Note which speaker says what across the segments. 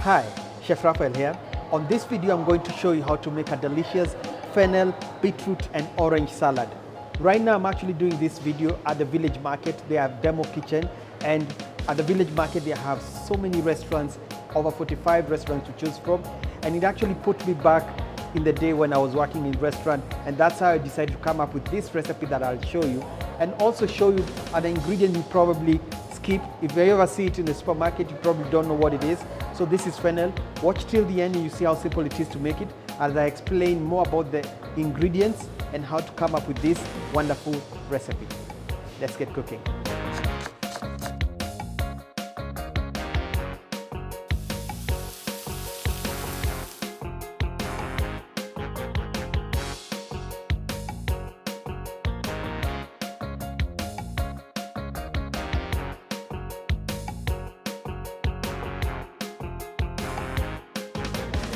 Speaker 1: Hi, Chef Raphael here. On this video, I'm going to show you how to make a delicious fennel, beetroot and orange salad. Right now, I'm actually doing this video at the village market. They have demo kitchen, and at the village market, they have so many restaurants, over 45 restaurants to choose from. And it actually put me back in the day when I was working in restaurant, and that's how I decided to come up with this recipe that I'll show you, and also show you an ingredient you probably skip. If you ever see it in the supermarket, you probably don't know what it is. So this is fennel. Watch till the end and you see how simple it is to make it, as I explain more about the ingredients and how to come up with this wonderful recipe. Let's get cooking.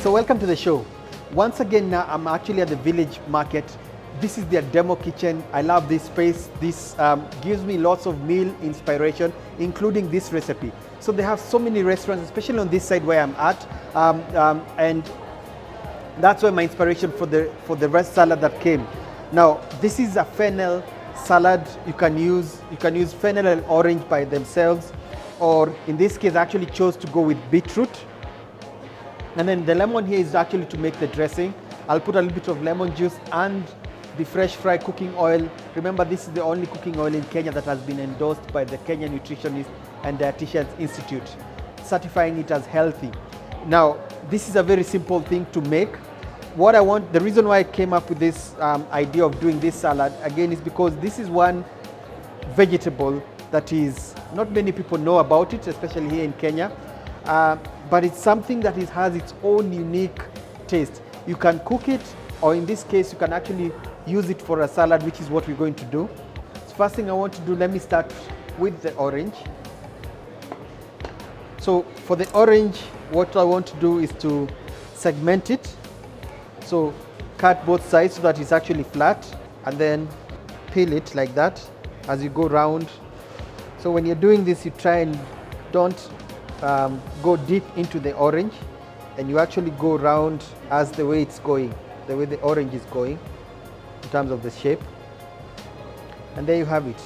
Speaker 1: So welcome to the show. Once again, now I'm actually at the village market. This is their demo kitchen. I love this space. This gives me lots of meal inspiration, including this recipe. So they have so many restaurants, especially on this side where I'm at, and that's where my inspiration for the rest salad that came. Now this is a fennel salad. You can use fennel and orange by themselves, or in this case, I actually chose to go with beetroot. And then the lemon here is actually to make the dressing. I'll put a little bit of lemon juice and the fresh fried cooking oil. Remember, this is the only cooking oil in Kenya that has been endorsed by the Kenya Nutritionist and Dietitians Institute, certifying it as healthy. Now, this is a very simple thing to make. The reason why I came up with this idea of doing this salad, again, is because this is one vegetable that is, not many people know about it, especially here in Kenya. But it's something that has its own unique taste. You can cook it, or in this case, you can actually use it for a salad, which is what we're going to do. So first thing I want to do, let me start with the orange. So for the orange, what I want to do is to segment it. So cut both sides so that it's actually flat, and then peel it like that as you go round. So when you're doing this, you try and don't go deep into the orange, and you actually go round as the way it's going, the way the orange is going in terms of the shape. And there you have it.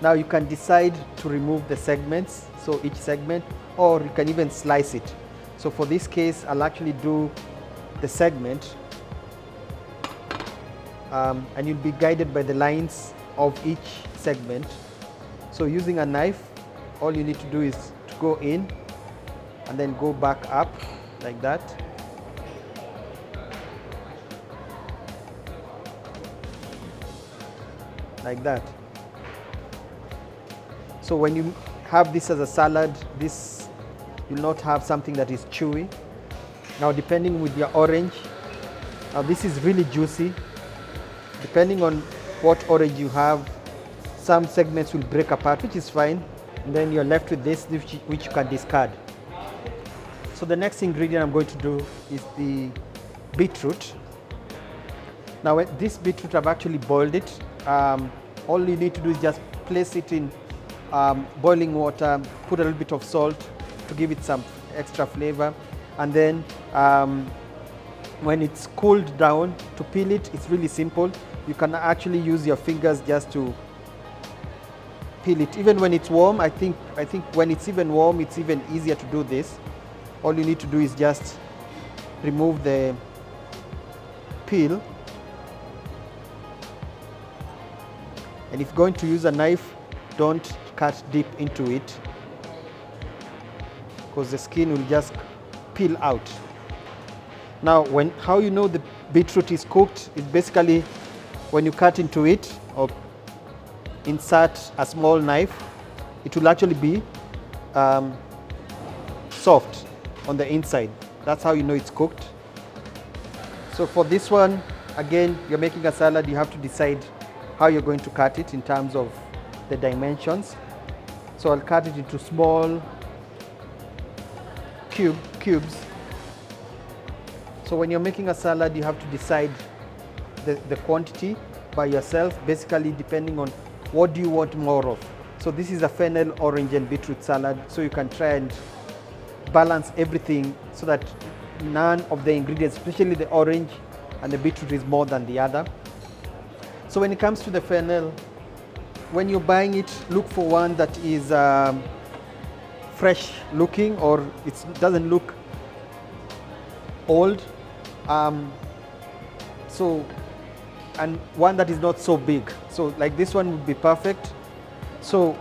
Speaker 1: Now you can decide to remove the segments, so each segment, or you can even slice it. So for this case, I'll actually do the segment, and you'll be guided by the lines of each segment. So using a knife, all you need to do is to go in and then go back up like that. Like that. So when you have this as a salad, this will not have something that is chewy. Now depending with your orange, now this is really juicy. Depending on what orange you have, some segments will break apart, which is fine. And then you're left with this, which you can discard. So the next ingredient I'm going to do is the beetroot. Now this beetroot, I've actually boiled it. All you need to do is just place it in boiling water, put a little bit of salt to give it some extra flavor. And then when it's cooled down, to peel it, it's really simple. You can actually use your fingers just to peel it. Even when it's warm, I think when it's even warm, it's even easier to do this. All you need to do is just remove the peel. And if you're going to use a knife, don't cut deep into it, because the skin will just peel out. Now, how you know the beetroot is cooked is basically when you cut into it or insert a small knife, it will actually be soft on the inside. That's how you know it's cooked. So for this one, again, you're making a salad, you have to decide how you're going to cut it in terms of the dimensions. So I'll cut it into small cubes. So when you're making a salad, you have to decide the quantity by yourself, basically depending on what do you want more of. So this is a fennel, orange and beetroot salad, so you can try and balance everything so that none of the ingredients, especially the orange and the beetroot, is more than the other. So when it comes to the fennel, when you're buying it, look for one that is fresh looking, or it doesn't look old. And one that is not so big. So like this one would be perfect. So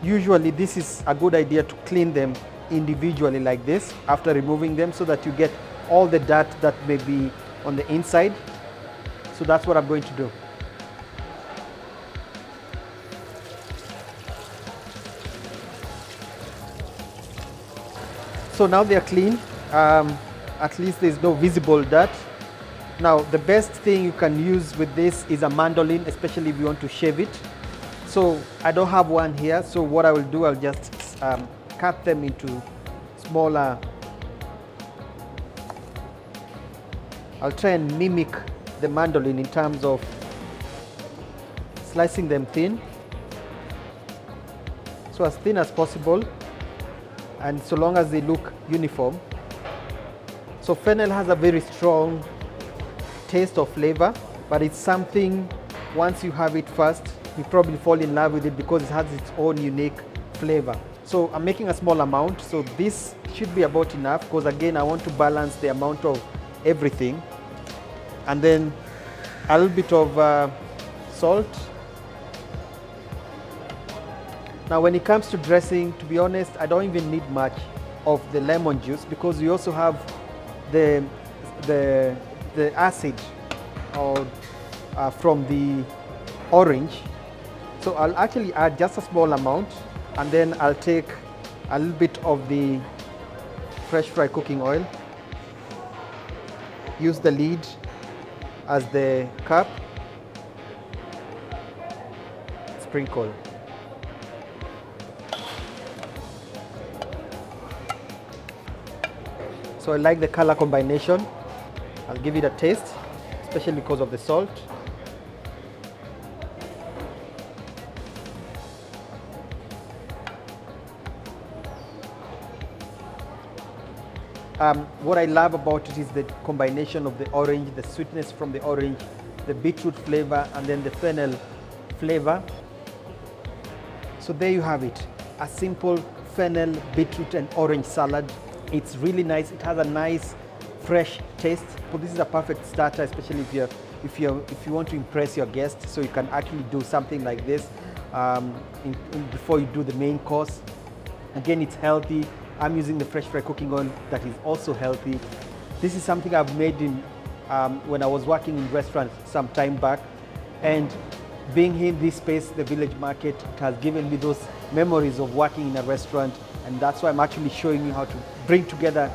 Speaker 1: usually this is a good idea to clean them individually like this after removing them, so that you get all the dirt that may be on the inside. So that's what I'm going to do. So now they are clean. At least there's no visible dirt. Now the best thing you can use with this is a mandolin, especially if you want to shave it. So I don't have one here, so what I will do, I'll just cut them into smaller. I'll try and mimic the mandolin in terms of slicing them thin, so as thin as possible, and so long as they look uniform. So fennel has a very strong taste or flavor, but it's something, once you have it first, you probably fall in love with it because it has its own unique flavor. So I'm making a small amount, so this should be about enough, because again I want to balance the amount of everything. And then a little bit of salt. Now when it comes to dressing, to be honest, I don't even need much of the lemon juice, because we also have the acid or from the orange. So I'll actually add just a small amount, and then I'll take a little bit of the fresh fry cooking oil, use the lid as the cup, sprinkle. So I like the color combination. I'll give it a taste, especially because of the salt. What I love about it is the combination of the orange, the sweetness from the orange, the beetroot flavor, and then the fennel flavor. So there you have it, a simple fennel, beetroot, and orange salad. It's really nice. It has a nice, fresh taste. So this is a perfect starter, especially if you want to impress your guests. So you can actually do something like this before you do the main course. Again, it's healthy. I'm using the fresh fry cooking oil that is also healthy. This is something I've made when I was working in restaurants some time back, and being in this space, the village market, it has given me those memories of working in a restaurant, and that's why I'm actually showing you how to bring together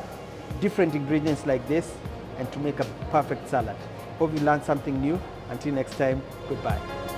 Speaker 1: different ingredients like this and to make a perfect salad. Hope you learned something new. Until next time, goodbye.